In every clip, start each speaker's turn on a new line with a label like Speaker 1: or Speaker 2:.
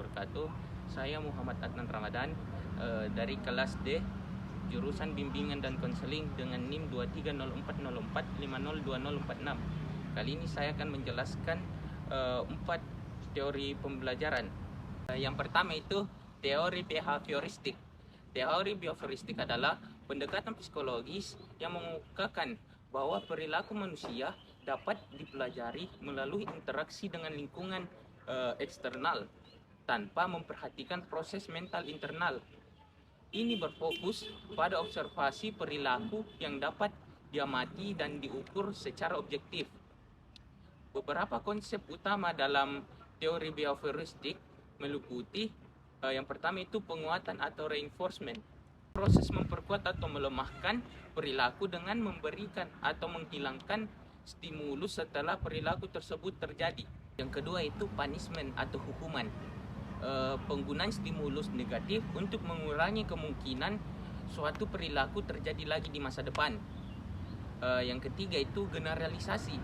Speaker 1: wabarakatuh. Saya Muhammad Adnan Ramadan dari kelas D jurusan bimbingan dan konseling dengan NIM 230404502046. Kali ini saya akan menjelaskan 4 teori pembelajaran. Yang pertama itu teori behavioristik. Teori behavioristik adalah pendekatan psikologis yang mengukakan bahwa perilaku manusia dapat dipelajari melalui interaksi dengan lingkungan eksternal tanpa memperhatikan proses mental internal. Ini berfokus pada observasi perilaku yang dapat diamati dan diukur secara objektif. Beberapa konsep utama dalam teori behavioristik meliputi yang pertama itu penguatan atau reinforcement. Proses memperkuat atau melemahkan perilaku dengan memberikan atau menghilangkan stimulus setelah perilaku tersebut terjadi. Yang kedua itu punishment atau hukuman. Penggunaan stimulus negatif untuk mengurangi kemungkinan suatu perilaku terjadi lagi di masa depan. Yang ketiga itu generalisasi.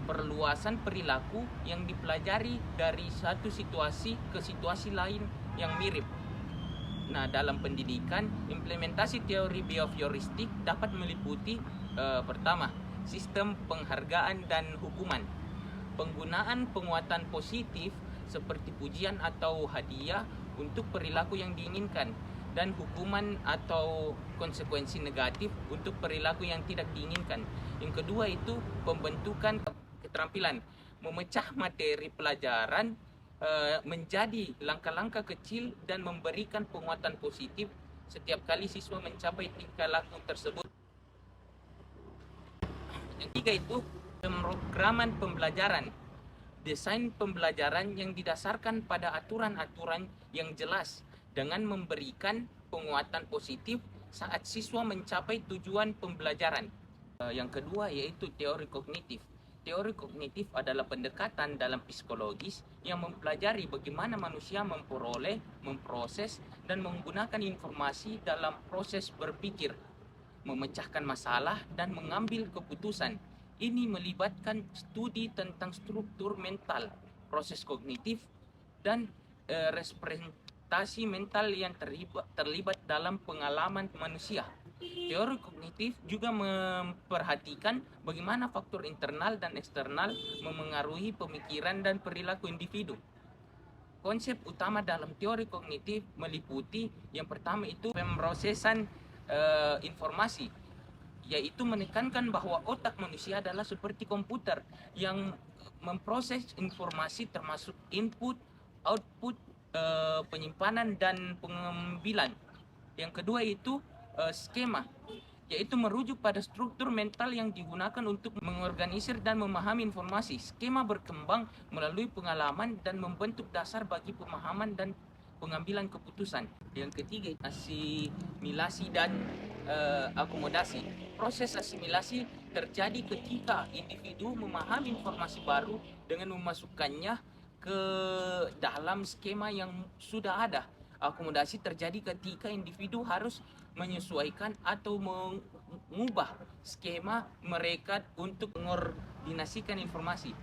Speaker 1: Perluasan perilaku yang dipelajari dari satu situasi ke situasi lain yang mirip. Nah, dalam pendidikan, implementasi teori behavioristik dapat meliputi pertama, sistem penghargaan dan hukuman. Penggunaan penguatan positif seperti pujian atau hadiah untuk perilaku yang diinginkan, dan hukuman atau konsekuensi negatif untuk perilaku yang tidak diinginkan. Yang kedua itu pembentukan keterampilan, memecah materi pelajaran menjadi langkah-langkah kecil dan memberikan penguatan positif setiap kali siswa mencapai tingkah laku tersebut. Yang ketiga itu pemrograman pembelajaran. Desain pembelajaran yang didasarkan pada aturan-aturan yang jelas dengan memberikan penguatan positif saat siswa mencapai tujuan pembelajaran. Yang kedua yaitu teori kognitif. Teori kognitif adalah pendekatan dalam psikologis yang mempelajari bagaimana manusia memperoleh, memproses, dan menggunakan informasi dalam proses berpikir, memecahkan masalah, dan mengambil keputusan. Ini melibatkan studi tentang struktur mental, proses kognitif, dan representasi mental yang terlibat dalam pengalaman manusia. Teori kognitif juga memperhatikan bagaimana faktor internal dan eksternal memengaruhi pemikiran dan perilaku individu. Konsep utama dalam teori kognitif meliputi yang pertama itu pemrosesan informasi, yaitu menekankan bahwa otak manusia adalah seperti komputer yang memproses informasi termasuk input, output, penyimpanan, dan pengambilan. Yang kedua itu skema, yaitu merujuk pada struktur mental yang digunakan untuk mengorganisir dan memahami informasi. Skema berkembang melalui pengalaman dan membentuk dasar bagi pemahaman dan pengambilan keputusan. Yang ketiga, asimilasi dan akomodasi. Proses asimilasi terjadi ketika individu memahami informasi baru dengan memasukkannya ke dalam skema yang sudah ada. Akomodasi terjadi ketika individu harus menyesuaikan atau mengubah skema mereka untuk mengordinasikan informasi.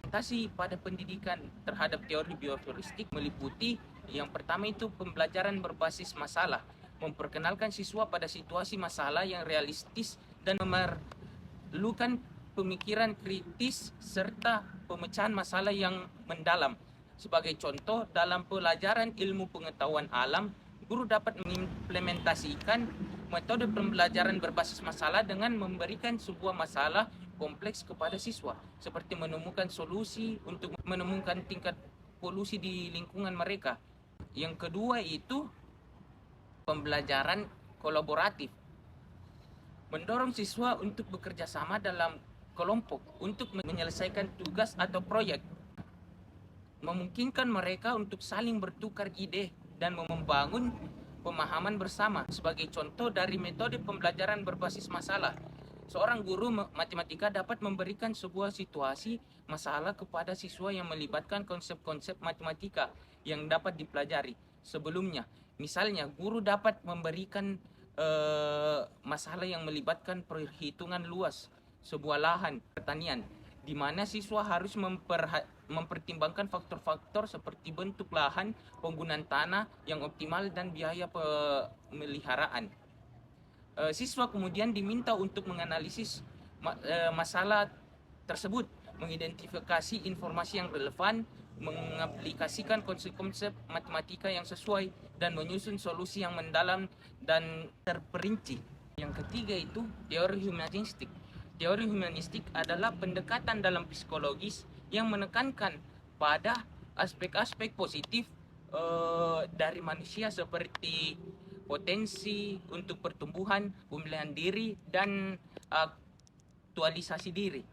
Speaker 1: Orientasi pada pendidikan terhadap teori behavioristik meliputi yang pertama itu pembelajaran berbasis masalah, memperkenalkan siswa pada situasi masalah yang realistis dan memerlukan pemikiran kritis serta pemecahan masalah yang mendalam. Sebagai contoh, dalam pelajaran ilmu pengetahuan alam, guru dapat mengimplementasikan metode pembelajaran berbasis masalah dengan memberikan sebuah masalah kompleks kepada siswa, seperti menemukan solusi untuk menemukan tingkat polusi di lingkungan mereka. Yang kedua itu pembelajaran kolaboratif, mendorong siswa untuk bekerja sama dalam kelompok untuk menyelesaikan tugas atau proyek, memungkinkan mereka untuk saling bertukar ide dan membangun pemahaman bersama. Sebagai contoh dari metode pembelajaran berbasis masalah, seorang guru matematika dapat memberikan sebuah situasi masalah kepada siswa yang melibatkan konsep-konsep matematika yang dapat dipelajari sebelumnya. Misalnya, guru dapat memberikan masalah yang melibatkan perhitungan luas sebuah lahan pertanian, di mana siswa harus mempertimbangkan faktor-faktor seperti bentuk lahan, penggunaan tanah yang optimal, dan biaya pemeliharaan. Siswa kemudian diminta untuk menganalisis masalah tersebut, mengidentifikasi informasi yang relevan, mengaplikasikan konsep-konsep matematika yang sesuai, dan menyusun solusi yang mendalam dan terperinci. Yang ketiga itu teori humanistik. Teori humanistik adalah pendekatan dalam psikologis yang menekankan pada aspek-aspek positif dari manusia seperti potensi untuk pertumbuhan, pemulihan diri, dan aktualisasi diri.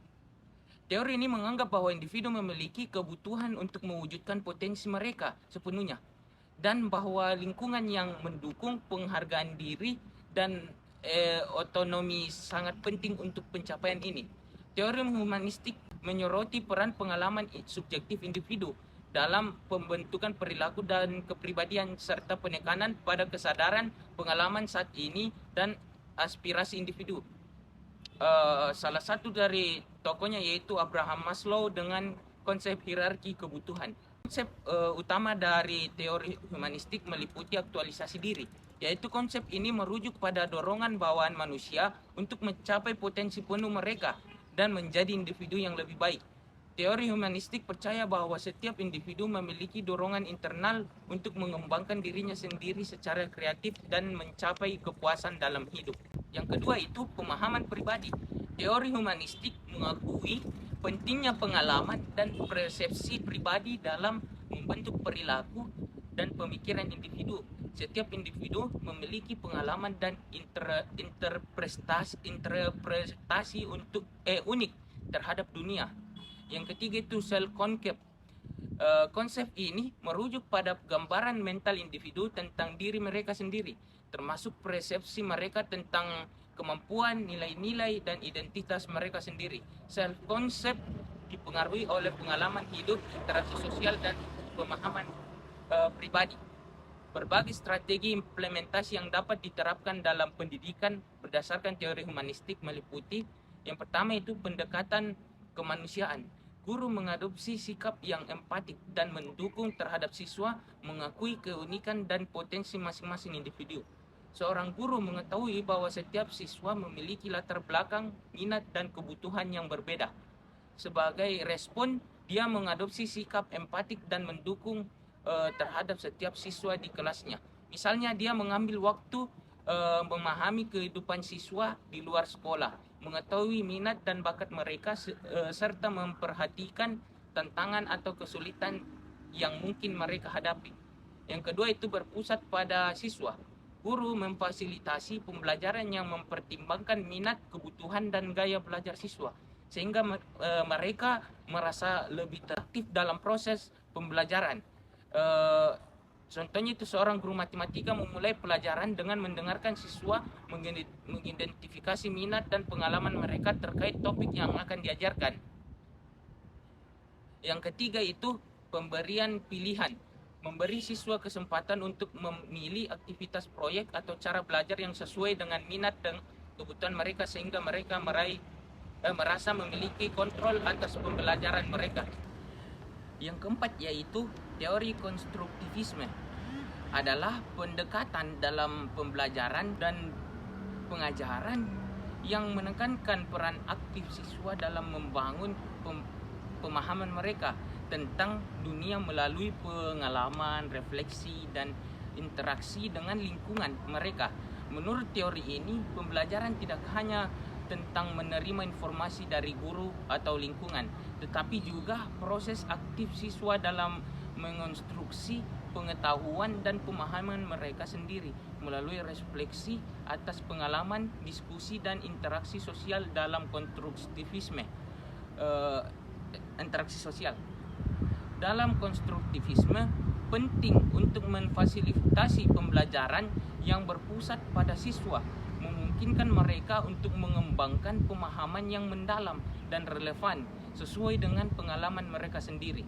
Speaker 1: Teori ini menganggap bahwa individu memiliki kebutuhan untuk mewujudkan potensi mereka sepenuhnya, dan bahwa lingkungan yang mendukung penghargaan diri dan otonomi sangat penting untuk pencapaian ini. Teori humanistik menyoroti peran pengalaman subjektif individu dalam pembentukan perilaku dan kepribadian, serta penekanan pada kesadaran, pengalaman saat ini, dan aspirasi individu. Salah satu dari tokohnya yaitu Abraham Maslow dengan konsep hierarki kebutuhan. Konsep utama dari teori humanistik meliputi aktualisasi diri, yaitu konsep ini merujuk pada dorongan bawaan manusia untuk mencapai potensi penuh mereka dan menjadi individu yang lebih baik. Teori humanistik percaya bahwa setiap individu memiliki dorongan internal untuk mengembangkan dirinya sendiri secara kreatif dan mencapai kepuasan dalam hidup. Yang kedua itu pemahaman pribadi. Teori humanistik mengakui pentingnya pengalaman dan persepsi pribadi dalam membentuk perilaku dan pemikiran individu. Setiap individu memiliki pengalaman dan interpretasi untuk unik terhadap dunia. Yang ketiga itu self-concept. Konsep ini merujuk pada gambaran mental individu tentang diri mereka sendiri, termasuk persepsi mereka tentang kemampuan, nilai-nilai, dan identitas mereka sendiri. Self-concept dipengaruhi oleh pengalaman hidup, interaksi sosial, dan pemahaman pribadi. Berbagai strategi implementasi yang dapat diterapkan dalam pendidikan berdasarkan teori humanistik meliputi yang pertama itu pendekatan kemanusiaan. Guru mengadopsi sikap yang empatik dan mendukung terhadap siswa, mengakui keunikan dan potensi masing-masing individu. Seorang guru mengetahui bahwa setiap siswa memiliki latar belakang, minat, dan kebutuhan yang berbeda. Sebagai respon, dia mengadopsi sikap empatik dan mendukung terhadap setiap siswa di kelasnya. Misalnya dia mengambil waktu memahami kehidupan siswa di luar sekolah, mengetahui minat dan bakat mereka, serta memperhatikan tantangan atau kesulitan yang mungkin mereka hadapi. Yang kedua itu berpusat pada siswa. Guru memfasilitasi pembelajaran yang mempertimbangkan minat, kebutuhan, dan gaya belajar siswa, sehingga mereka merasa lebih aktif dalam proses pembelajaran. Contohnya itu seorang guru matematika memulai pelajaran dengan mendengarkan siswa, mengidentifikasi minat dan pengalaman mereka terkait topik yang akan diajarkan. Yang ketiga itu pemberian pilihan. Memberi siswa kesempatan untuk memilih aktivitas proyek atau cara belajar yang sesuai dengan minat dan kebutuhan mereka, sehingga mereka merasa memiliki kontrol atas pembelajaran mereka. Yang keempat yaitu teori konstruktivisme, adalah pendekatan dalam pembelajaran dan pengajaran yang menekankan peran aktif siswa dalam membangun pemahaman mereka tentang dunia melalui pengalaman, refleksi, dan interaksi dengan lingkungan mereka. Menurut teori ini, pembelajaran tidak hanya tentang menerima informasi dari guru atau lingkungan, tetapi juga proses aktif siswa dalam mengonstruksi pengetahuan dan pemahaman mereka sendiri melalui refleksi atas pengalaman, diskusi, dan interaksi sosial dalam konstruktivisme. Interaksi sosial dalam konstruktivisme penting untuk memfasilitasi pembelajaran yang berpusat pada siswa, memungkinkan mereka untuk mengembangkan pemahaman yang mendalam dan relevan sesuai dengan pengalaman mereka sendiri.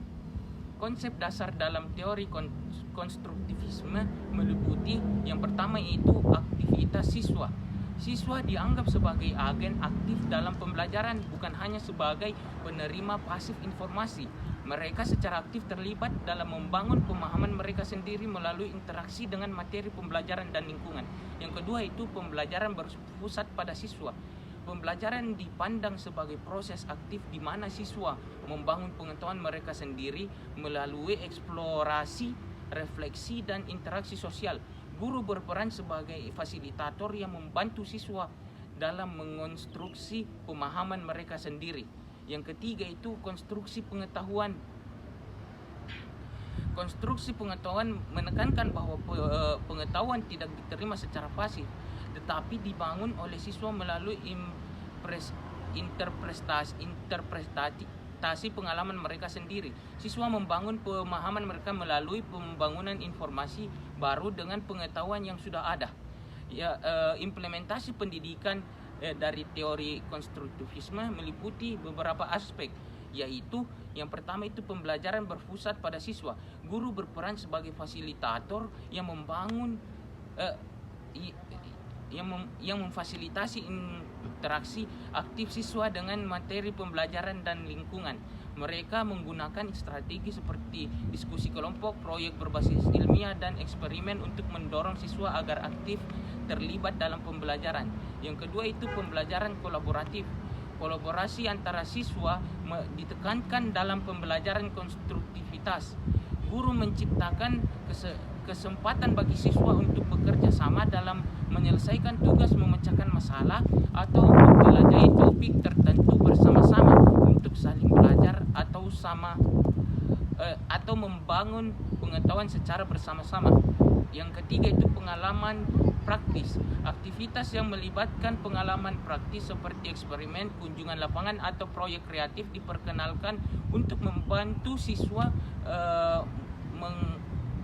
Speaker 1: Konsep dasar dalam teori konstruktivisme meliputi yang pertama yaitu aktivitas siswa. Siswa dianggap sebagai agen aktif dalam pembelajaran, bukan hanya sebagai penerima pasif informasi. Mereka secara aktif terlibat dalam membangun pemahaman mereka sendiri melalui interaksi dengan materi pembelajaran dan lingkungan. Yang kedua itu pembelajaran berpusat pada siswa. Pembelajaran dipandang sebagai proses aktif di mana siswa membangun pengetahuan mereka sendiri melalui eksplorasi, refleksi, dan interaksi sosial. Guru berperan sebagai fasilitator yang membantu siswa dalam mengonstruksi pemahaman mereka sendiri. Yang ketiga itu konstruksi pengetahuan. Konstruksi pengetahuan menekankan bahwa pengetahuan tidak diterima secara pasif, tetapi dibangun oleh siswa melalui interpretasi pengalaman mereka sendiri. Siswa membangun pemahaman mereka melalui pembangunan informasi baru dengan pengetahuan yang sudah ada. Implementasi pendidikan dari teori konstruktivisme meliputi beberapa aspek, yaitu yang pertama itu pembelajaran berpusat pada siswa. Guru berperan sebagai fasilitator yang membangun yang memfasilitasi interaksi aktif siswa dengan materi pembelajaran dan lingkungan. Mereka menggunakan strategi seperti diskusi kelompok, proyek berbasis ilmiah, dan eksperimen untuk mendorong siswa agar aktif terlibat dalam pembelajaran. Yang kedua itu pembelajaran kolaboratif. Kolaborasi antara siswa ditekankan dalam pembelajaran konstruktivitas. Guru menciptakan kesempatan bagi siswa untuk bekerja sama dalam menyelesaikan tugas, memecahkan masalah, atau mempelajari topik tertentu bersama-sama untuk saling belajar atau membangun pengetahuan secara bersama-sama. Yang ketiga itu pengalaman praktis. Aktivitas yang melibatkan pengalaman praktis seperti eksperimen, kunjungan lapangan, atau proyek kreatif diperkenalkan untuk membantu siswa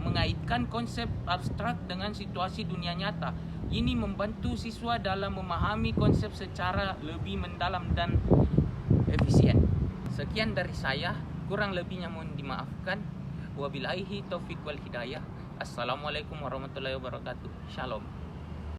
Speaker 1: mengaitkan konsep abstrak dengan situasi dunia nyata. Ini membantu siswa dalam memahami konsep secara lebih mendalam dan efisien. Sekian dari saya, kurang lebihnya mohon dimaafkan. Wabillahi taufiq wal hidayah. Assalamualaikum warahmatullahi wabarakatuh. Shalom.